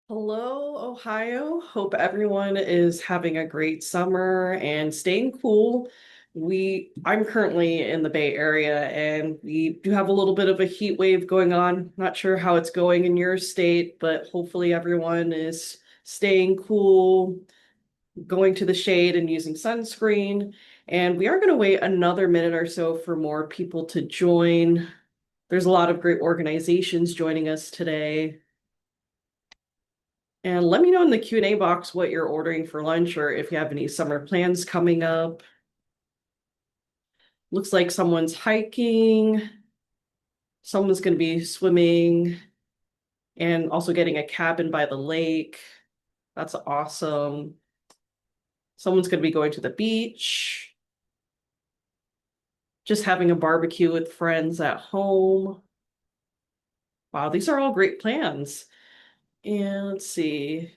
Hello, Ohio. Hope everyone is having a great summer and staying cool. I'm currently in the Bay Area and we do have a little bit of a heat wave going on. Not sure how it's going in your state, but hopefully everyone is staying cool, going to the shade and using sunscreen. And we are going to wait another minute or so for more people to join. There's a lot of great organizations joining us today. And let me know in the Q&A box what you're ordering for lunch or if you have any summer plans coming up. Looks like someone's hiking, someone's going to be swimming, and also getting a cabin by the lake. That's awesome. Someone's going to be going to the beach, just having a barbecue with friends at home. Wow, these are all great plans. And let's see.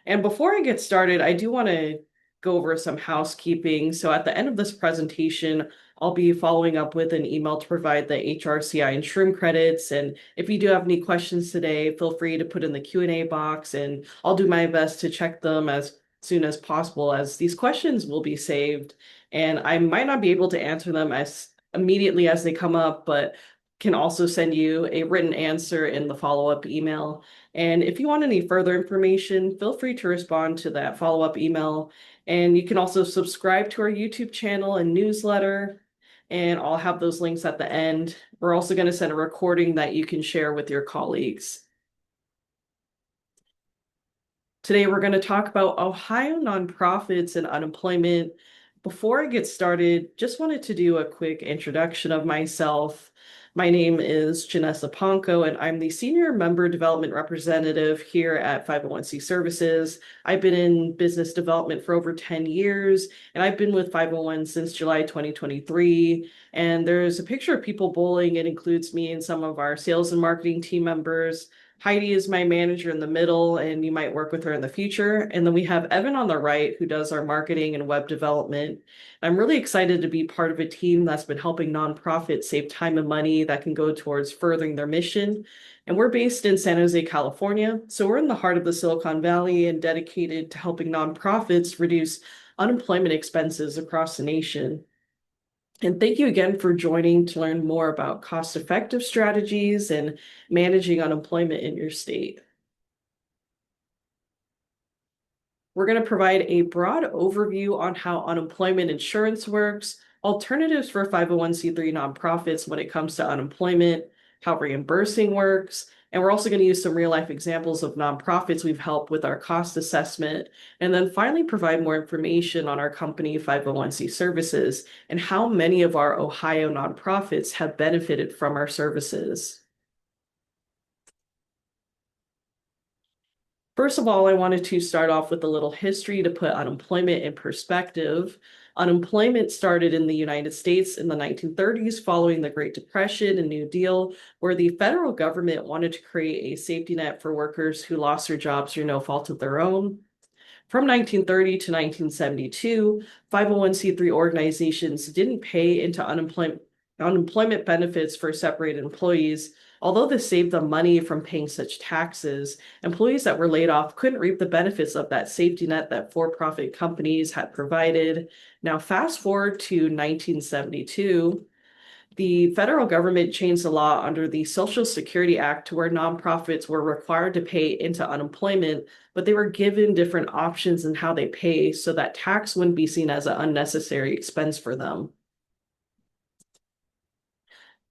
And before I get started, I do want to go over some housekeeping. So at the end of this presentation, I'll be following up with an email to provide the HRCI and shroom credits. And if you do have any questions today, feel free to put in the Q&A box and I'll do my best to check them as soon as possible as these questions will be saved. And I might not be able to answer them as immediately as they come up, but can also send you a written answer in the follow-up email. And if you want any further information, feel free to respond to that follow-up email. And you can also subscribe to our YouTube channel and newsletter, and I'll have those links at the end. We're also going to send a recording that you can share with your colleagues. Today, we're going to talk about Ohio nonprofits and unemployment. Before I get started, just wanted to do a quick introduction of myself. My name is Janessa Ponko, and I'm the Senior Member Development Representative here at 501c Services. I've been in business development for over 10 years, and I've been with 501 since July 2023. And there's a picture of people bowling. It includes me and some of our sales and marketing team members. Heidi is my manager in the middle, and you might work with her in the future. And then we have Evan on the right, who does our marketing and web development. I'm really excited to be part of a team that's been helping nonprofits save time and money that can go towards furthering their mission. And we're based in San Jose, California. So we're in the heart of the Silicon Valley and dedicated to helping nonprofits reduce unemployment expenses across the nation. And thank you again for joining to learn more about cost-effective strategies and managing unemployment in your state. We're going to provide a broad overview on how unemployment insurance works, alternatives for 501c3 nonprofits when it comes to unemployment, how reimbursing works, and we're also going to use some real life examples of nonprofits we've helped with our cost assessment, and then finally provide more information on our company 501c services and how many of our Ohio nonprofits have benefited from our services. First of all, I wanted to start off with a little history to put unemployment in perspective. Unemployment started in the United States in the 1930s following the Great Depression and New Deal, where the federal government wanted to create a safety net for workers who lost their jobs through no fault of their own. From 1930 to 1972, 501c3 organizations didn't pay into unemployment benefits for separated employees. Although this saved them money from paying such taxes, employees that were laid off couldn't reap the benefits of that safety net that for-profit companies had provided. Now, fast forward to 1972, the federal government changed the law under the Social Security Act to where nonprofits were required to pay into unemployment, but they were given different options in how they pay so that tax wouldn't be seen as an unnecessary expense for them.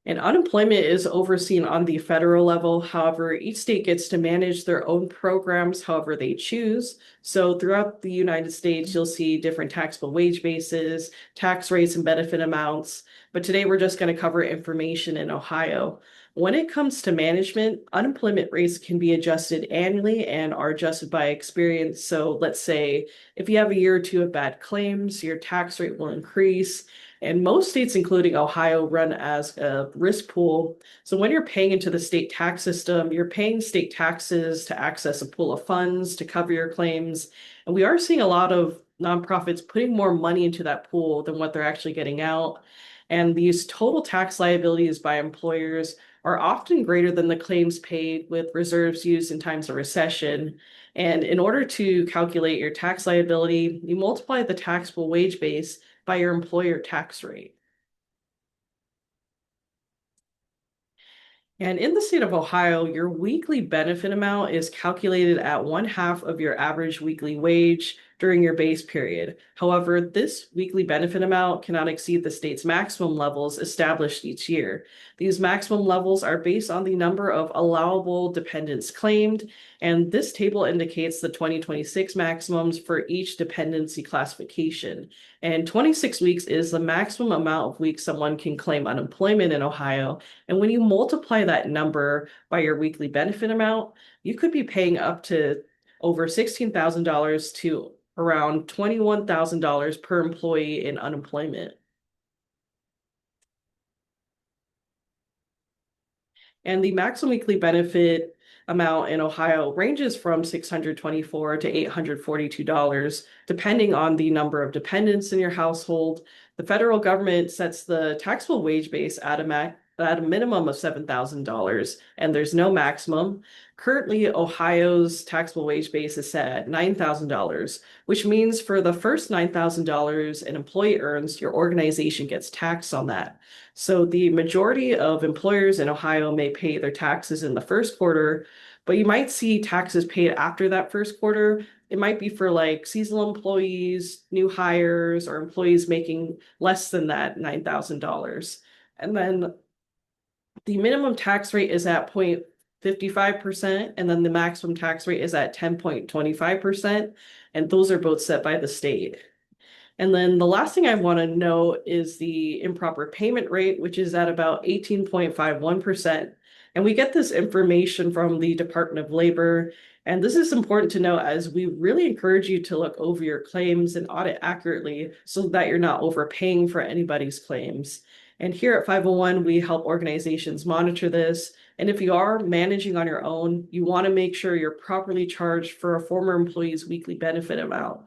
And unemployment is overseen on the federal level. However, each state gets to manage their own programs however they choose. So throughout the United States, you'll see different taxable wage bases, tax rates, and benefit amounts. But today we're just going to cover information in Ohio. When it comes to management, unemployment rates can be adjusted annually and are adjusted by experience. So let's say if you have a year or two of bad claims, your tax rate will increase. And most states, including Ohio, run as a risk pool. So when you're paying into the state tax system, you're paying state taxes to access a pool of funds to cover your claims. And we are seeing a lot of nonprofits putting more money into that pool than what they're actually getting out. And these total tax liabilities by employers are often greater than the claims paid with reserves used in times of recession. And in order to calculate your tax liability, you multiply the taxable wage base by your employer tax rate. And in the state of Ohio, your weekly benefit amount is calculated at one half of your average weekly wage during your base period. However, this weekly benefit amount cannot exceed the state's maximum levels established each year. These maximum levels are based on the number of allowable dependents claimed, and this table indicates the 2026 maximums for each dependency classification. And 26 weeks is the maximum amount of weeks someone can claim unemployment in Ohio. And when you multiply that number by your weekly benefit amount, you could be paying up to over $16,000 to around $21,000 per employee in unemployment. And the maximum weekly benefit amount in Ohio ranges from $624 to $842, depending on the number of dependents in your household. The federal government sets the taxable wage base at a minimum of $7,000, and there's no maximum. Currently, Ohio's taxable wage base is set at $9,000, which means for the first $9,000 an employee earns, your organization gets taxed on that. So the majority of employers in Ohio may pay their taxes in the first quarter, but you might see taxes paid after that first quarter. It might be for like seasonal employees, new hires, or employees making less than that $9,000. And then the minimum tax rate is at 0.55%, and then the maximum tax rate is at 10.25%. And those are both set by the state. And then the last thing I want to note is the improper payment rate, which is at about 18.51%. And we get this information from the Department of Labor. And this is important to know as we really encourage you to look over your claims and audit accurately so that you're not overpaying for anybody's claims. And here at 501, we help organizations monitor this. And if you are managing on your own, you want to make sure you're properly charged for a former employee's weekly benefit amount.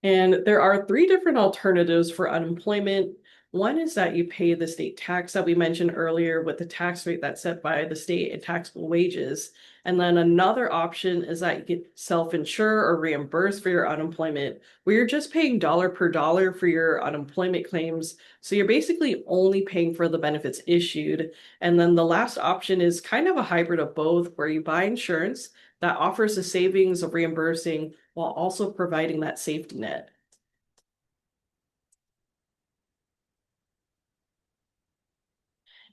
And there are three different alternatives for unemployment. One is that you pay the state tax that we mentioned earlier with the tax rate that's set by the state and taxable wages. And then another option is that you get self-insure or reimburse for your unemployment, where you're just paying dollar per dollar for your unemployment claims. So you're basically only paying for the benefits issued. And then the last option is kind of a hybrid of both, where you buy insurance that offers the savings of reimbursing while also providing that safety net.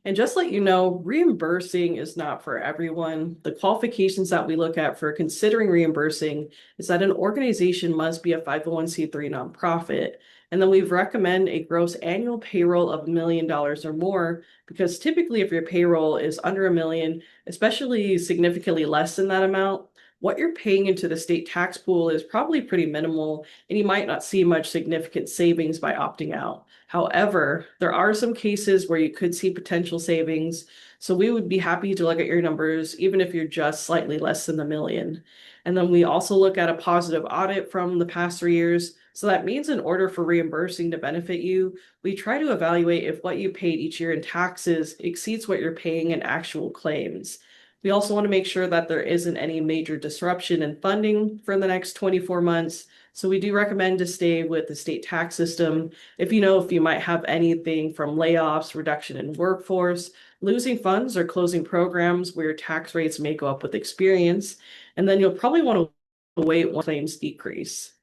And just let you know, reimbursing is not for everyone. The qualifications that we look at for considering reimbursing is that an organization must be a 501c3 nonprofit. And then we recommend a gross annual payroll of $1 million or more, because typically if your payroll is under $1 million, especially significantly less than that amount, what you're paying into the state tax pool is probably pretty minimal, and you might not see much significant savings by opting out. However, there are some cases where you could see potential savings, so we would be happy to look at your numbers, even if you're just slightly less than the million. And then we also look at a positive audit from the past 3 years. So that means in order for reimbursing to benefit you, we try to evaluate if what you paid each year in taxes exceeds what you're paying in actual claims. We also want to make sure that there isn't any major disruption in funding for the next 24 months. So we do recommend to stay with the state tax system. If you might have anything from layoffs, reduction in workforce, losing funds, or closing programs where tax rates may go up with experience. And then you'll probably want to wait when claims decrease.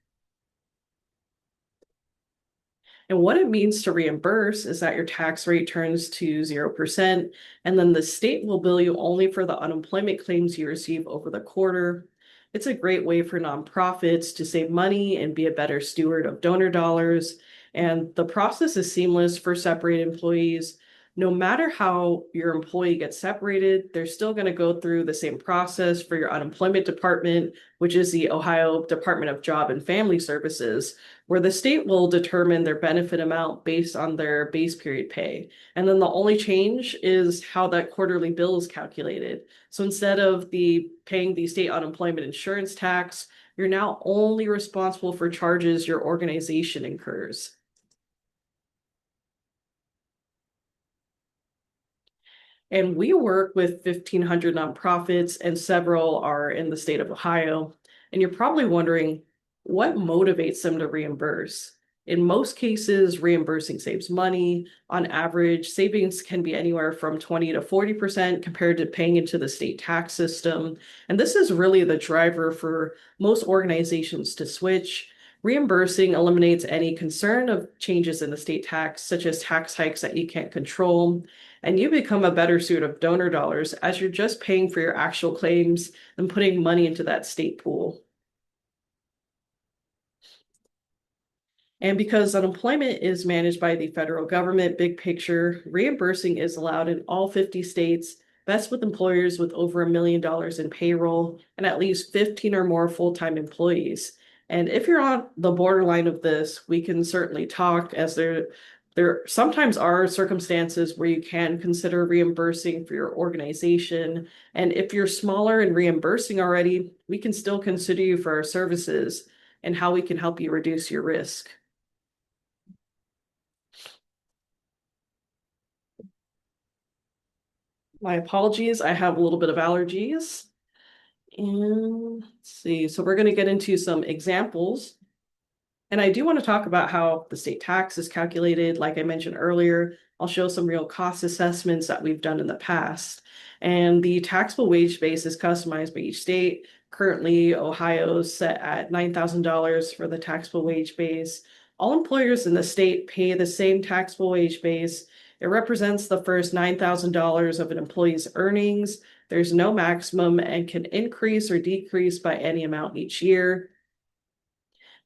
And what it means to reimburse is that your tax rate turns to 0%, and then the state will bill you only for the unemployment claims you receive over the quarter. It's a great way for nonprofits to save money and be a better steward of donor dollars. And the process is seamless for separated employees. no matter how your employee gets separated, they're still going to go through the same process for your unemployment department, which is the Ohio Department of Job and Family Services, where the state will determine their benefit amount based on their base period pay. And then the only change is how that quarterly bill is calculated. So instead of the paying the state unemployment insurance tax, you're now only responsible for charges your organization incurs. And we work with 1,500 nonprofits, and several are in the state of Ohio. And you're probably wondering what motivates them to reimburse. In most cases, reimbursing saves money. On average, savings can be anywhere from 20 to 40% compared to paying into the state tax system. And this is really the driver for most organizations to switch. Reimbursing eliminates any concern of changes in the state tax, such as tax hikes that you can't control, and you become a better suit of donor dollars as you're just paying for your actual claims and putting money into that state pool. And because unemployment is managed by the federal government, big picture, reimbursing is allowed in all 50 states, best with employers with over $1 million in payroll and at least 15 or more full-time employees. And if you're on the borderline of this, we can certainly talk, as there sometimes are circumstances where you can consider reimbursing for your organization. And if you're smaller and reimbursing already, we can still consider you for our services and how we can help you reduce your risk. My apologies, I have a little bit of allergies. And let's see, so we're going to get into some examples. And I do want to talk about how the state tax is calculated. Like I mentioned earlier, I'll show some real cost assessments that we've done in the past. And the taxable wage base is customized by each state. Currently, Ohio's set at $9,000 for the taxable wage base. All employers in the state pay the same taxable wage base. It represents the first $9,000 of an employee's earnings. There's no maximum and can increase or decrease by any amount each year.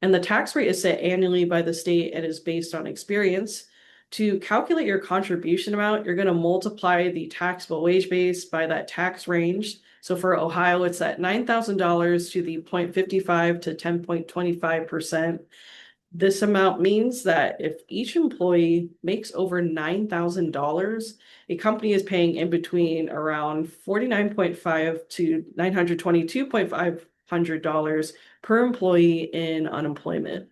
And the tax rate is set annually by the state and is based on experience. To calculate your contribution amount, you're going to multiply the taxable wage base by that tax range. So for Ohio, it's at $9,000 to the 0.55 to 10.25%. This amount means that if each employee makes over $9,000, a company is paying in between around $49.5 to $922.5 per employee in unemployment.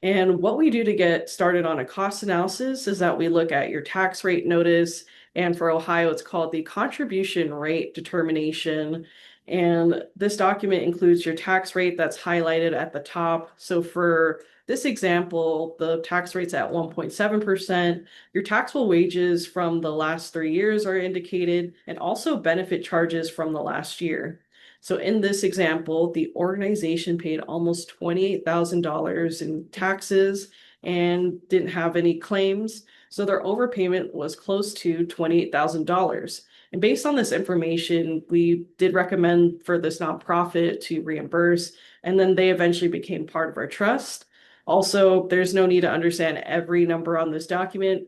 And what we do to get started on a cost analysis is that we look at your tax rate notice. And for Ohio, it's called the contribution rate determination. And this document includes your tax rate that's highlighted at the top. So for this example, the tax rate's at 1.7%. Your taxable wages from the last 3 years are indicated, and also benefit charges from the last year. So in this example, the organization paid almost $28,000 in taxes and didn't have any claims. So their overpayment was close to $28,000. And based on this information, we did recommend for this nonprofit to reimburse, and then they eventually became part of our trust. Also, there's no need to understand every number on this document.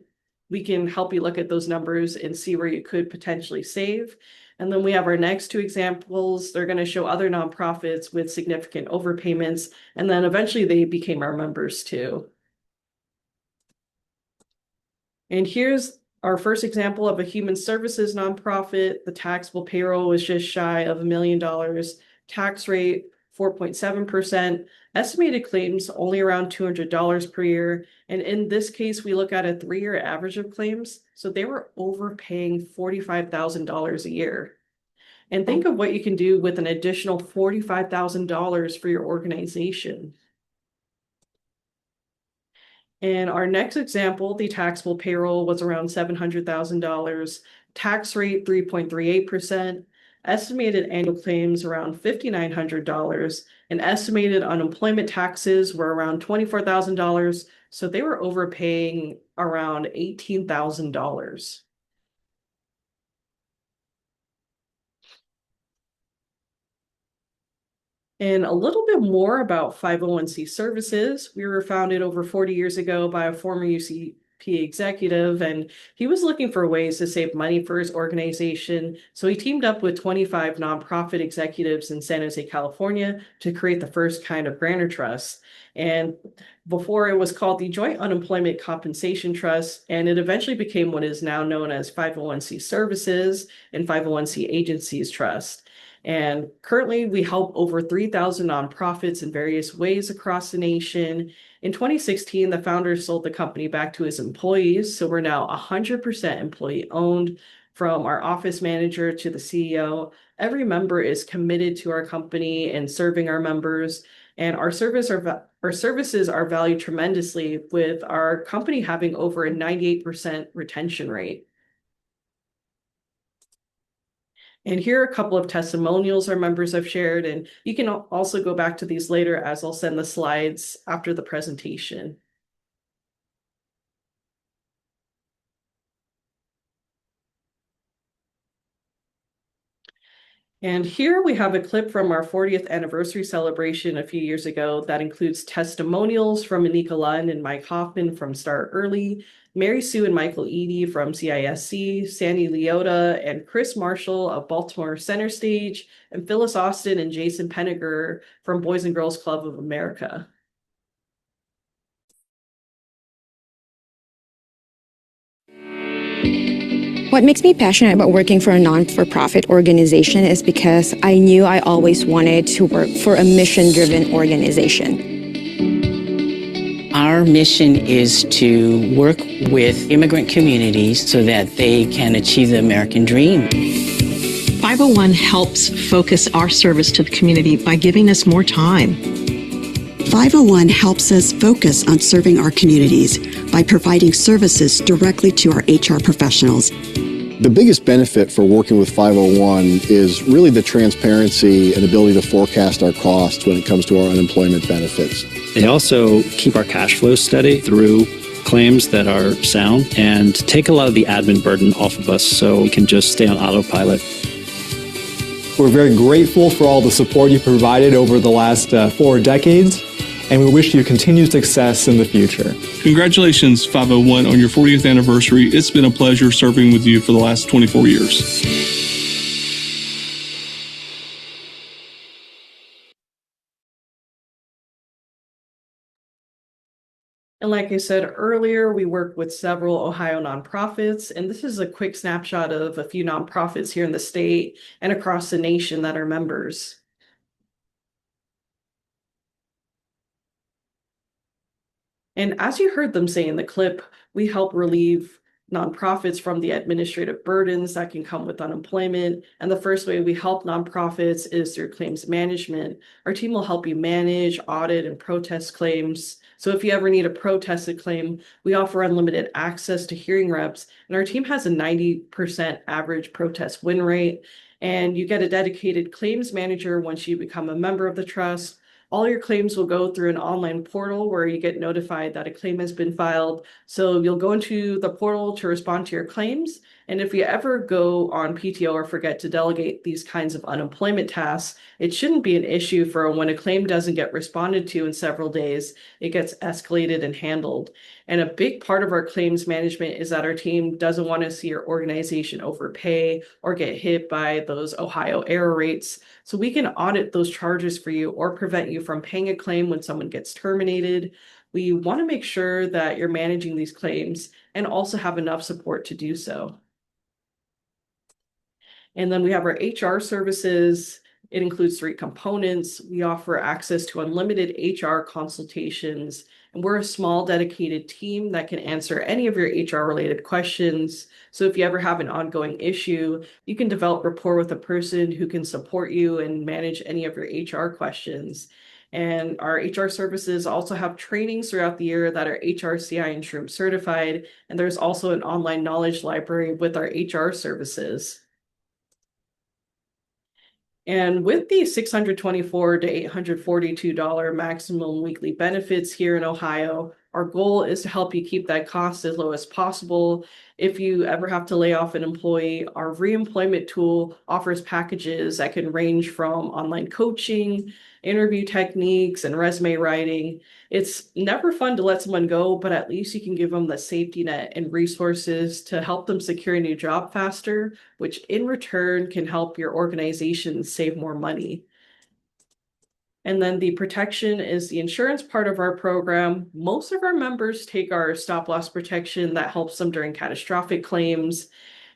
We can help you look at those numbers and see where you could potentially save. And then we have our next two examples. They're going to show other nonprofits with significant overpayments, and then eventually they became our members too. And here's our first example of a human services nonprofit. The taxable payroll was just shy of $1 million. Tax rate 4.7%. Estimated claims only around $200 per year. And in this case, we look at a 3-year average of claims. So they were overpaying $45,000 a year. And think of what you can do with an additional $45,000 for your organization. In our next example, the taxable payroll was around $700,000, tax rate 3.38%, estimated annual claims around $5,900, and estimated unemployment taxes were around $24,000. So they were overpaying around $18,000. And a little bit more about 501c services. We were founded over 40 years ago by a former UCP executive, and he was looking for ways to save money for his organization. So he teamed up with 25 nonprofit executives in San Jose, California to create the first kind of grantor trust. And before it was called the Joint Unemployment Compensation Trust, and it eventually became what is now known as 501c Services and 501c Agencies Trust. And currently, we help over 3,000 nonprofits in various ways across the nation. In 2016, the founder sold the company back to his employees. So we're now 100% employee owned, from our office manager to the CEO. Every member is committed to our company and serving our members. And our services are valued tremendously, with our company having over a 98% retention rate. And here are a couple of testimonials our members have shared, and you can also go back to these later as I'll send the slides after the presentation. And here we have a clip from our 40th anniversary celebration a few years ago that includes testimonials from Anika Lund and Mike Hoffman from Start Early, Mary Sue and Michael Eady from CISC, Sandy Leota and Chris Marshall of Baltimore Center Stage, and Phyllis Austin and Jason Penniger from Boys and Girls Club of America. What makes me passionate about working for a non-for-profit organization is because I knew I always wanted to work for a mission-driven organization. Our mission is to work with immigrant communities so that they can achieve the American dream. 501 helps focus our service to the community by giving us more time. 501 helps us focus on serving our communities by providing services directly to our HR professionals. The biggest benefit for working with 501 is really the transparency and ability to forecast our costs when it comes to our unemployment benefits. They also keep our cash flow steady through claims that are sound and take a lot of the admin burden off of us so we can just stay on autopilot. We're very grateful for all the support you provided over the last 4 decades, and we wish you continued success in the future. Congratulations, 501, on your 40th anniversary. It's been a pleasure serving with you for the last 24 years. And like I said earlier, we work with several Ohio nonprofits, and this is a quick snapshot of a few nonprofits here in the state and across the nation that are members. And as you heard them say in the clip, we help relieve nonprofits from the administrative burdens that can come with unemployment. And the first way we help nonprofits is through claims management. Our team will help you manage, audit, and protest claims. So if you ever need to protest a claim, we offer unlimited access to hearing reps, and our team has a 90% average protest win rate. And you get a dedicated claims manager once you become a member of the trust. All your claims will go through an online portal where you get notified that a claim has been filed. So you'll go into the portal to respond to your claims. And if you ever go on PTO or forget to delegate these kinds of unemployment tasks, it shouldn't be an issue for when a claim doesn't get responded to in several days. It gets escalated and handled. And a big part of our claims management is that our team doesn't want to see your organization overpay or get hit by those Ohio error rates. So we can audit those charges for you or prevent you from paying a claim when someone gets terminated. We want to make sure that you're managing these claims and also have enough support to do so. And then we have our HR services. It includes 3 components. We offer access to unlimited HR consultations, and we're a small dedicated team that can answer any of your HR related questions. So if you ever have an ongoing issue, you can develop rapport with a person who can support you and manage any of your HR questions. And our HR services also have trainings throughout the year that are HRCI and SHRM certified. And there's also an online knowledge library with our HR services. And with the $624 to $842 maximum weekly benefits here in Ohio, Our goal is to help you keep that cost as low as possible. If you ever have to lay off an employee, our reemployment tool offers packages that can range from online coaching, interview techniques, and resume writing. It's never fun to let someone go, but at least you can give them the safety net and resources to help them secure a new job faster, which in return can help your organization save more money. And then the protection is the insurance part of our program. Most of our members take our stop loss protection that helps them during catastrophic claims.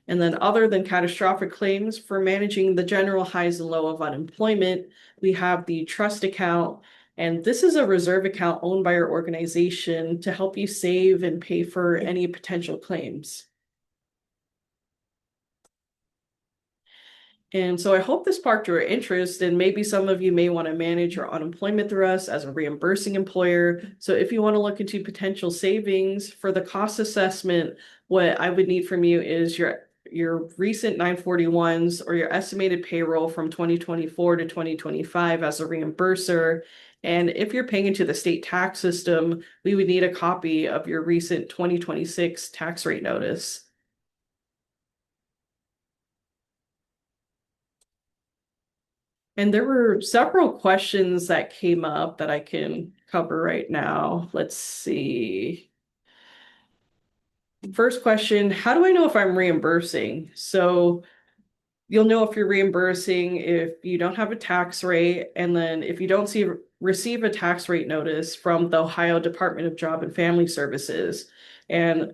And then other than catastrophic claims, for managing the general highs and low of unemployment, we have the trust account. And this is a reserve account owned by our organization to help you save and pay for any potential claims. And so I hope this sparked your interest, and maybe some of you may want to manage your unemployment through us as a reimbursing employer. So if you want to look into potential savings for the cost assessment, what I would need from you is your recent 941s or your estimated payroll from 2024 to 2025 as a reimburser. And if you're paying into the state tax system, we would need a copy of your recent 2026 tax rate notice. And there were several questions that came up that I can cover right now. Let's see. First question, how do I know if I'm reimbursing? So you'll know if you're reimbursing if you don't have a tax rate, and then if you don't receive a tax rate notice from the Ohio Department of Job and Family Services. And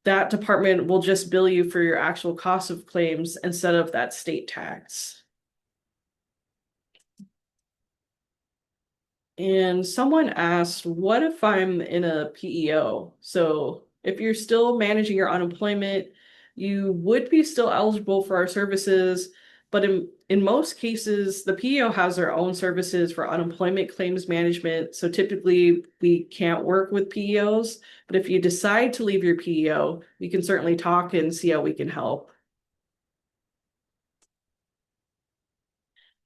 that department will just bill you for your actual cost of claims instead of that state tax. And someone asked, what if I'm in a PEO? So if you're still managing your unemployment, you would be still eligible for our services. But in most cases, the PEO has their own services for unemployment claims management. So typically we can't work with PEOs. But if you decide to leave your PEO, we can certainly talk and see how we can help.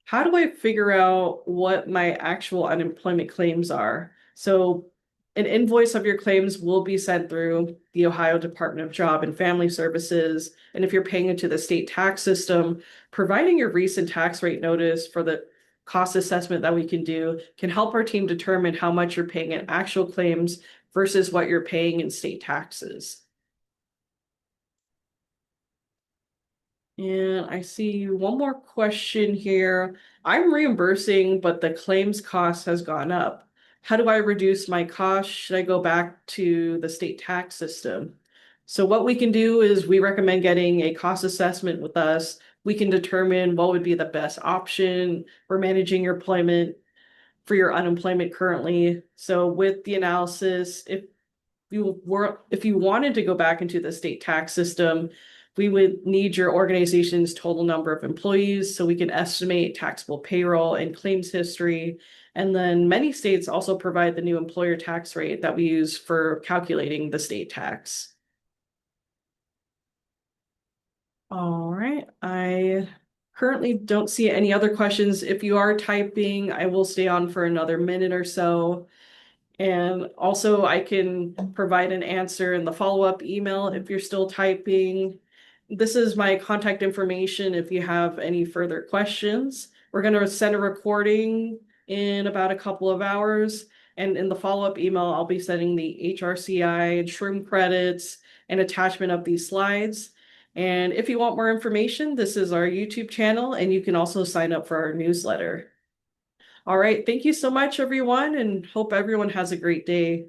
How do I figure out what my actual unemployment claims are? So an invoice of your claims will be sent through the Ohio Department of Job and Family Services. And if you're paying into the state tax system, providing your recent tax rate notice for the cost assessment that we can do can help our team determine how much you're paying in actual claims versus what you're paying in state taxes. And I see one more question here. I'm reimbursing, but the claims cost has gone up. How do I reduce my cost? Should I go back to the state tax system? So what we can do is we recommend getting a cost assessment with us. We can determine what would be the best option for managing your employment for your unemployment currently. So with the analysis, if you wanted to go back into the state tax system, we would need your organization's total number of employees so we can estimate taxable payroll and claims history. And then many states also provide the new employer tax rate that we use for calculating the state tax. All right, I currently don't see any other questions. If you are typing, I will stay on for another minute or so. And also I can provide an answer in the follow-up email if you're still typing. This is my contact information if you have any further questions. We're going to send a recording in about a couple of hours. And in the follow-up email, I'll be sending the HRCI and shroom credits and attachment of these slides. And if you want more information, this is our YouTube channel, and you can also sign up for our newsletter. All right, thank you so much, everyone, and hope everyone has a great day.